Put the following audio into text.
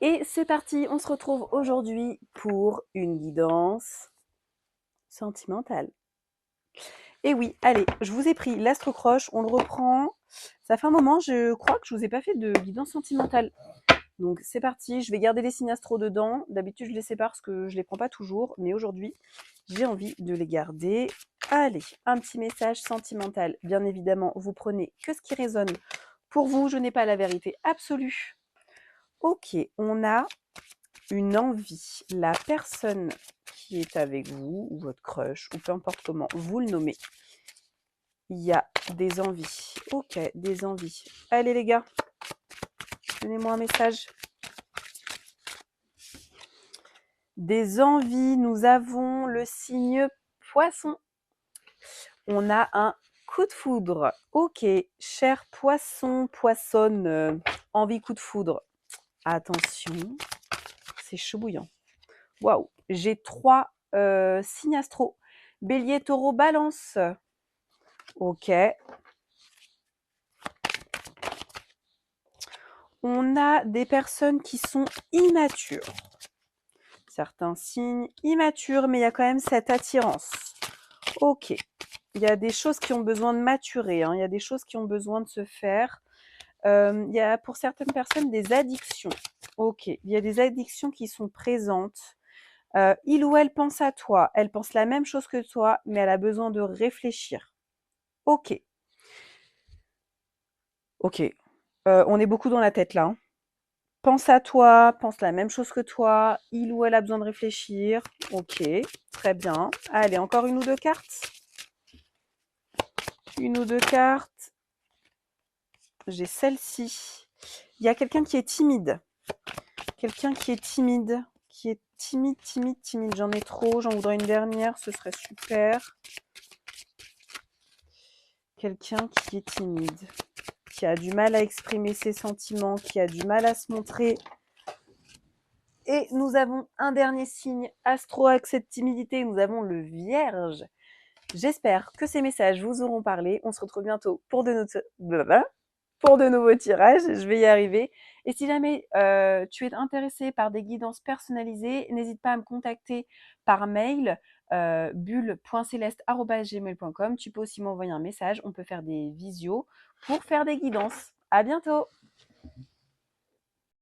Et c'est parti, on se retrouve aujourd'hui pour une guidance sentimentale. Et oui, allez, je vous ai pris l'astro-croche, on le reprend. Ça fait un moment, je crois que je vous ai pas fait de guidance sentimentale. Donc c'est parti, je vais garder les signes astro dedans. D'habitude, je les sépare parce que je les prends pas toujours, mais aujourd'hui, j'ai envie de les garder. Allez, un petit message sentimental. Bien évidemment, vous prenez que ce qui résonne pour vous. Je n'ai pas la vérité absolue. Ok, on a une envie. La personne qui est avec vous, ou votre crush, ou peu importe comment vous le nommez, il y a des envies. Ok, des envies. Allez les gars, donnez-moi un message. Des envies, nous avons le signe poisson. On a un coup de foudre. Ok, cher poisson, poissonne, envie coup de foudre. Attention, c'est chaud bouillant. Waouh, j'ai 3 signes astro. Bélier, taureau, balance. Ok. On a des personnes qui sont immatures. Certains signes immatures, mais il y a quand même cette attirance. Ok. Il y a des choses qui ont besoin de maturer. Il y a des choses qui ont besoin de se faire. Il y a pour certaines personnes des addictions. Ok. Il y a des addictions qui sont présentes. Il ou elle pense à toi. Elle pense la même chose que toi, mais elle a besoin de réfléchir. Ok. Ok. On est beaucoup dans la tête là. Pense à toi, pense la même chose que toi. Il ou elle a besoin de réfléchir. Ok, très bien. Allez, encore une ou deux cartes. Une ou deux cartes. J'ai celle-ci. Il y a quelqu'un qui est timide. Quelqu'un qui est timide. Qui est timide, timide, timide. J'en ai trop. J'en voudrais une dernière. Ce serait super. Quelqu'un qui est timide. Qui a du mal à exprimer ses sentiments. Qui a du mal à se montrer. Et nous avons un dernier signe astro avec cette timidité. Nous avons le Vierge. J'espère que ces messages vous auront parlé. On se retrouve bientôt pour de nouveaux tirages. Je vais y arriver. Et si jamais tu es intéressé par des guidances personnalisées, n'hésite pas à me contacter par mail bulle.celeste@gmail.com. Tu peux aussi m'envoyer un message. On peut faire des visios pour faire des guidances. À bientôt!